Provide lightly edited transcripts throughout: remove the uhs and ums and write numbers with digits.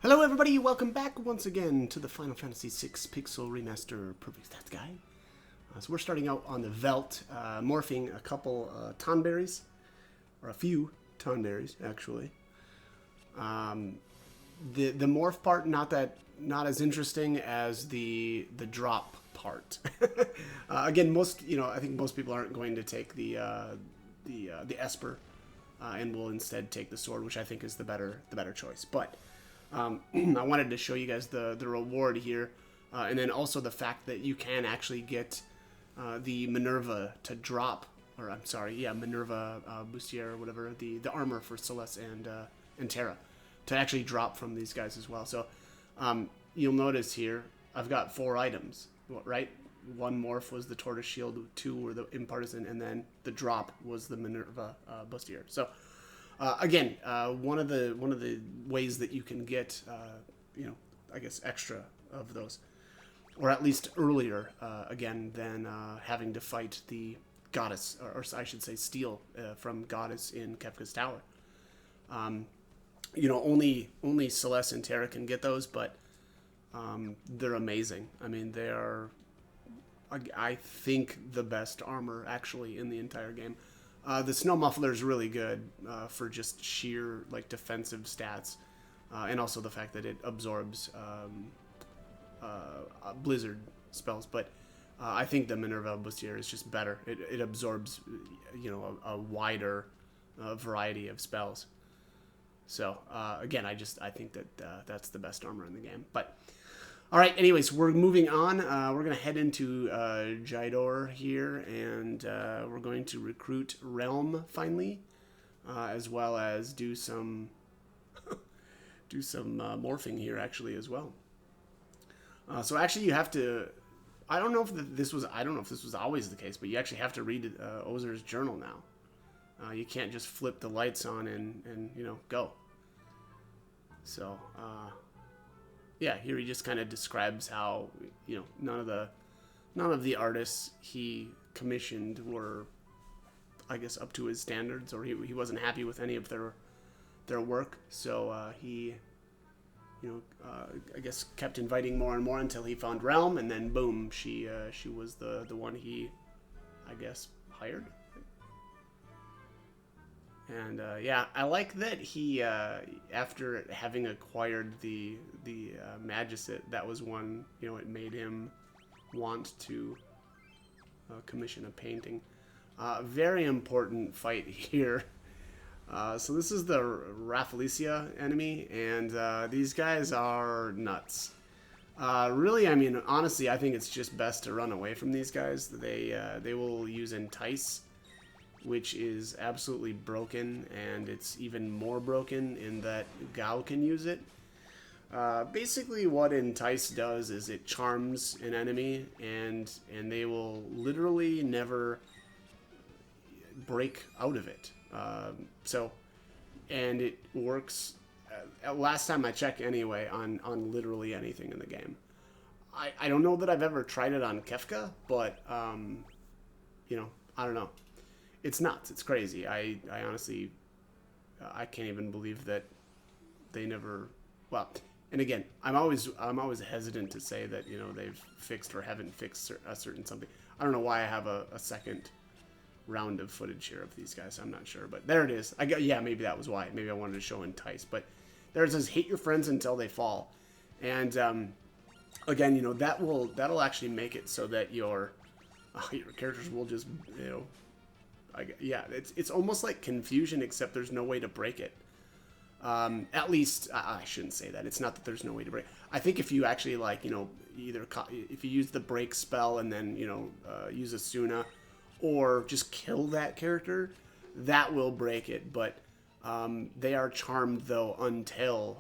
Hello everybody, welcome back once again to the Final Fantasy VI Pixel Remaster Perfect Stats Guide. So we're starting out on the Velt, morphing a couple tonberries, or a few tonberries actually. The morph part not as interesting as the drop part. Again, I think most people aren't going to take the Esper, and will instead take the sword, which I think is the better choice. But I wanted to show you guys the reward here, and then also the fact that you can actually get the Minerva to drop, or I'm sorry, yeah, Minerva Bustier or whatever, the armor for Celeste and Terra, to actually drop from these guys as well. So you'll notice here I've got 4 items, right? One morph was the Tortoise Shield, 2 were the Impartisan, and then the drop was the Minerva Bustier. So again, one of the ways that you can get, I guess extra of those, or at least earlier, again, than having to fight the goddess, or I should say, steal from goddess in Kefka's Tower. Only Celeste and Terra can get those, but they're amazing. I mean, they are, I think, the best armor actually in the entire game. The Snow Muffler is really good for just sheer defensive stats, and also the fact that it absorbs blizzard spells. But I think the Minerva Bustier is just better. It absorbs a wider variety of spells. So again, I think that that's the best armor in the game. But all right, anyways, we're moving on. We're going to head into Jidoor here, and we're going to recruit Relm finally, as well as do some morphing here actually as well. So actually, you have to. I don't know if this was always the case, but you actually have to read Owzer's journal now. You can't just flip the lights on and go. So. Yeah, here he just kind of describes how none of the artists he commissioned were, I guess, up to his standards, or he wasn't happy with any of their work. So he I guess kept inviting more and more until he found Relm, and then boom, she was the one he, I guess, hired. And yeah, I like that he, after having acquired the Magicite, that was one, it made him want to commission a painting. Very important fight here. So this is the Rafflesia enemy, and these guys are nuts. Really, I mean, honestly, I think it's just best to run away from these guys. They will use Entice, which is absolutely broken, and it's even more broken in that Gao can use it. Basically, what Entice does is it charms an enemy, and they will literally never break out of it. And it works, last time I checked anyway, on literally anything in the game. I don't know that I've ever tried it on Kefka, but, I don't know. It's nuts. It's crazy. I honestly, I can't even believe that they never. Well, and again, I'm always hesitant to say that they've fixed or haven't fixed a certain something. I don't know why I have a second round of footage here of these guys. I'm not sure, but there it is. Yeah, maybe that was why. Maybe I wanted to show Entice, but there it says hate your friends until they fall, and again, that'll actually make it so that your characters will just yeah, it's almost like confusion, except there's no way to break it. At least, I shouldn't say that. It's not that there's no way to break. I think if you actually, either if you use the break spell and then, use a Suna, or just kill that character, that will break it. But they are charmed, though, until,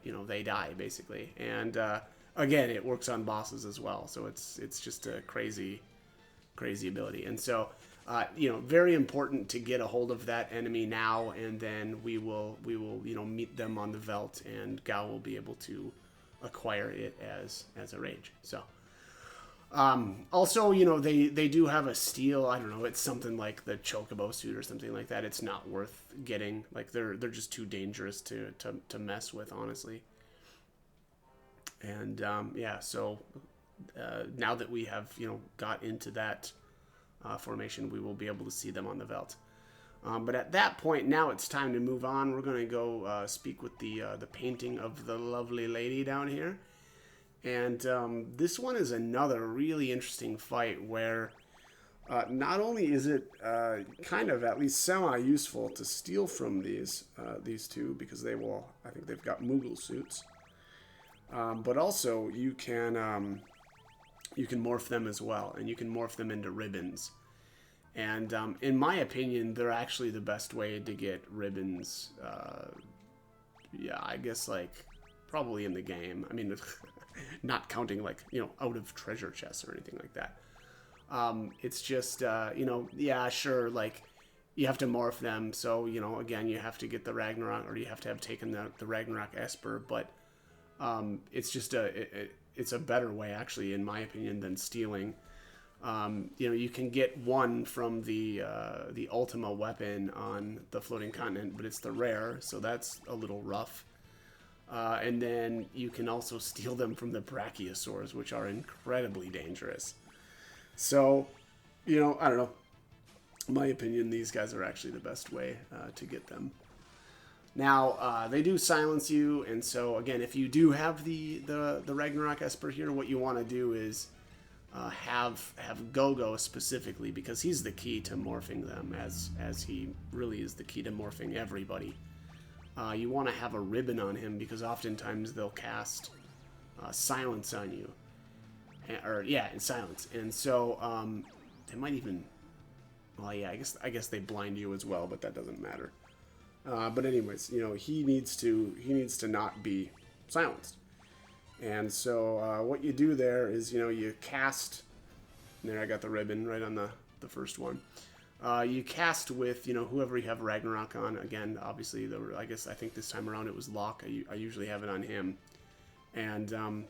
they die, basically. And, again, it works on bosses as well. So it's just a crazy ability. And so, very important to get a hold of that enemy now, and then we will meet them on the Velt, and Gao will be able to acquire it as a rage. So also, they do have a steal. I don't know, it's something like the Chocobo suit or something like that. It's not worth getting. They're just too dangerous to mess with, honestly. And yeah, so now that we have got into that formation, we will be able to see them on the Velt. But at that point, now it's time to move on. We're going to go speak with the painting of the lovely lady down here. And this one is another really interesting fight where not only is it kind of at least semi-useful to steal from these two, because they will, I think they've got Moogle suits, but also you can morph them as well, and you can morph them into ribbons. And in my opinion, they're actually the best way to get ribbons. Yeah, I guess like probably in the game. I mean, not counting like out of treasure chests or anything like that. It's just yeah, sure, like you have to morph them. So again, you have to get the Ragnarok, or you have to have taken the Ragnarok Esper. But it's just it's a better way, actually, in my opinion, than stealing. You can get one from the Ultima weapon on the Floating Continent, but it's the rare, so that's a little rough. And then you can also steal them from the Brachiosaurs, which are incredibly dangerous. So, I don't know. In my opinion, these guys are actually the best way to get them. Now, they do silence you, and so, again, if you do have the Ragnarok Esper here, what you want to do is have Gogo specifically, because he's the key to morphing them, as he really is the key to morphing everybody. You want to have a ribbon on him, because oftentimes they'll cast silence on you, and silence, and so they might even, well, yeah, I guess they blind you as well, but that doesn't matter. But anyways, he needs to not be silenced. And so what you do there is, you cast, there I got the ribbon right on the first one. You cast with, whoever you have Ragnarok on. Again, obviously, I think this time around it was Locke. I usually have it on him. And,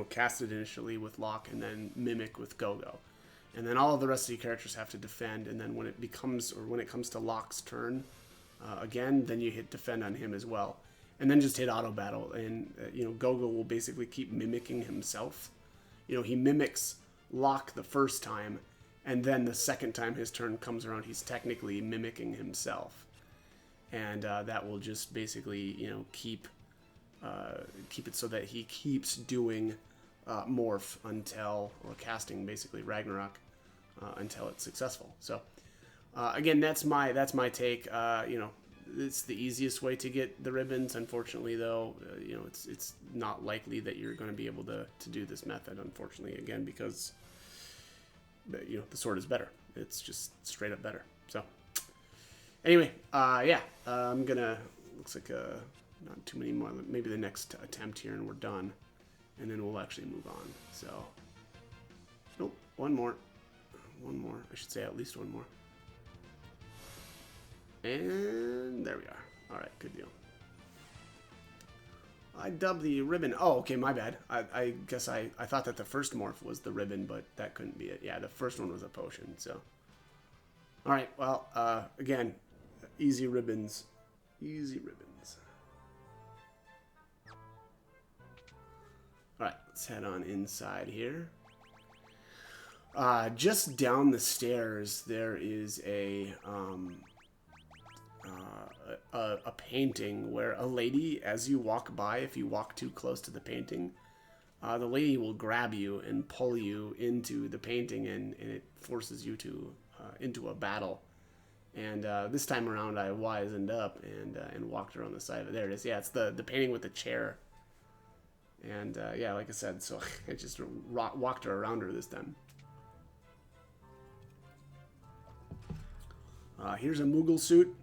cast it initially with Locke, and then Mimic with Gogo. And then all of the rest of the characters have to defend, and then when it comes to Locke's turn, again, then you hit defend on him as well. And then just hit auto battle, and Gogo will basically keep mimicking himself. He mimics Locke the first time, and then the second time his turn comes around, he's technically mimicking himself, and that will just basically keep it so that he keeps doing morph or casting basically Ragnarok until it's successful. So again, that's my take. It's the easiest way to get the ribbons. Unfortunately, though, it's not likely that you're going to be able to do this method, unfortunately, again, because the sword is better. It's just straight up better. So anyway, yeah, I'm gonna, looks like not too many more, maybe the next attempt here and we're done, and then we'll actually move on. So nope, one more, I should say, at least one more. And there we are. All right, good deal. I dubbed the ribbon. Oh, okay, my bad. I guess I thought that the first morph was the ribbon, but that couldn't be it. Yeah, the first one was a potion, so. All right, well, again, easy ribbons. Easy ribbons. All right, let's head on inside here. Just down the stairs, there is a painting where a lady, as you walk by, if you walk too close to the painting, the lady will grab you and pull you into the painting, and it forces you to into a battle. And this time around, I wisened up and walked around the side of it. There it is. Yeah, it's the painting with the chair. And yeah, like I said, so I just walked around her this time. Here's a Moogle suit.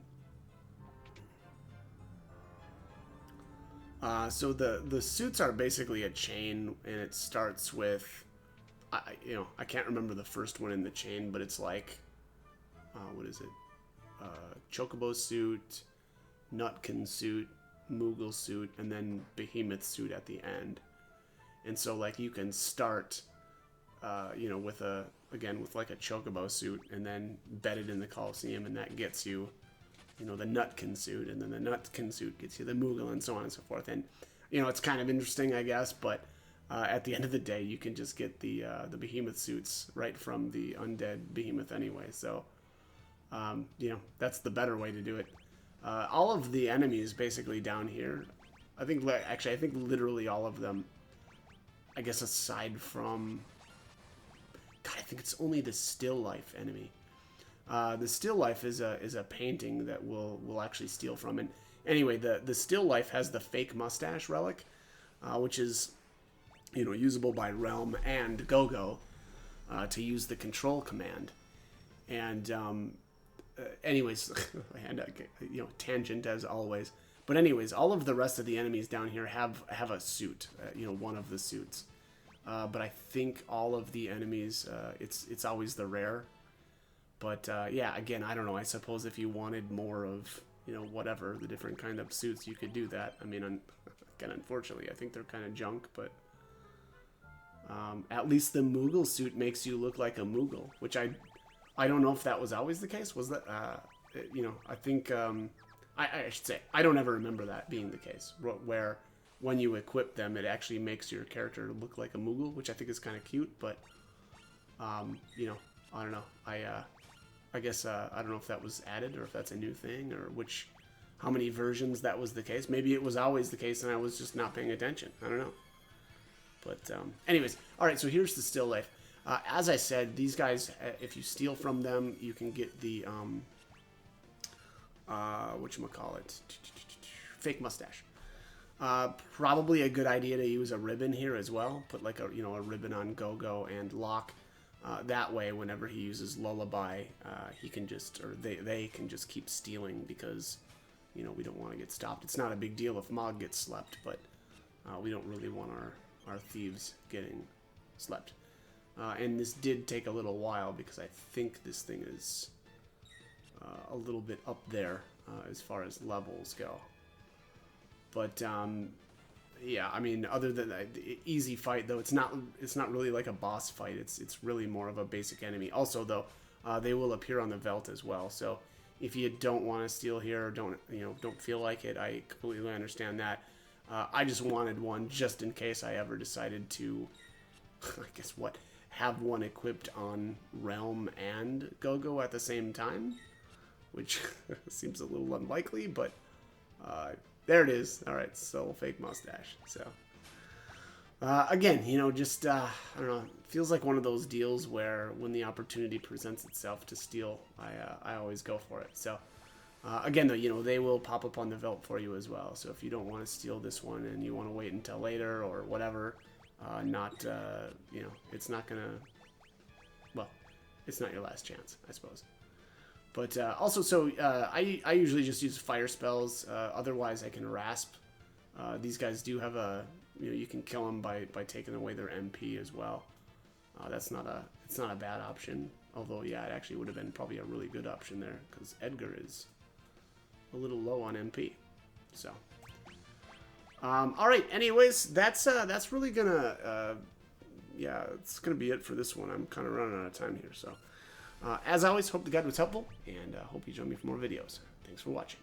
So the suits are basically a chain, and it starts with, I can't remember the first one in the chain, but it's like, what is it? Chocobo suit, Nutkin suit, Moogle suit, and then Behemoth suit at the end. And so like you can start, with like a Chocobo suit, and then bet it in the Coliseum, and that gets you, the Nutkin suit, and then the Nutkin suit gets you the Moogle, and so on and so forth. And it's kind of interesting, I guess, but at the end of the day, you can just get the behemoth suits right from the undead behemoth anyway. So, that's the better way to do it. All of the enemies basically down here, I think literally all of them, I guess aside from, God, I think it's only the still life enemy. The still life is a painting that we'll actually steal from. And anyway, the still life has the fake mustache relic, which is, usable by Relm and Gogo to use the control command. And anyways, and tangent as always. But anyways, all of the rest of the enemies down here have a suit, one of the suits. But I think all of the enemies, it's always the rare. But yeah, again, I don't know. I suppose if you wanted more of, whatever, the different kind of suits, you could do that. I mean, again, unfortunately, I think they're kind of junk, but at least the Moogle suit makes you look like a Moogle, which I don't know if that was always the case. Was that, I think, I should say, I don't ever remember that being the case, where when you equip them, it actually makes your character look like a Moogle, which I think is kind of cute, but, I don't know. I guess, I don't know if that was added or if that's a new thing or how many versions that was the case. Maybe it was always the case and I was just not paying attention. I don't know. But, anyways, all right, so here's the still life. As I said, these guys, if you steal from them, you can get the, whatchamacallit, fake mustache. Probably a good idea to use a ribbon here as well. Put like a ribbon on Gogo and Locke. That way, whenever he uses Lullaby, he can they can just keep stealing because, we don't want to get stopped. It's not a big deal if Mog gets slept, but we don't really want our thieves getting slept. And this did take a little while because I think this thing is a little bit up there as far as levels go. But yeah, I mean, other than that, the easy fight though, it's not really like a boss fight. It's really more of a basic enemy. Also though, they will appear on the Velt as well. So if you don't want to steal here or don't feel like it, I completely understand that. I just wanted one just in case I ever decided to, I guess have one equipped on Relm and Gogo at the same time, which seems a little unlikely, but there it is. All right, so fake mustache. So again, just I don't know. It feels like one of those deals where when the opportunity presents itself to steal, I always go for it. So again, though, they will pop up on the Velt for you as well. So if you don't want to steal this one and you want to wait until later or whatever, it's not gonna. Well, it's not your last chance, I suppose. But also, so I usually just use fire spells. Otherwise, I can rasp. These guys do have you can kill them by taking away their MP as well. It's not a bad option. Although, yeah, it actually would have been probably a really good option there because Edgar is a little low on MP. So, all right. Anyways, that's really gonna yeah, it's gonna be it for this one. I'm kind of running out of time here, so. As always, hope the guide was helpful, and hope you join me for more videos. Thanks for watching.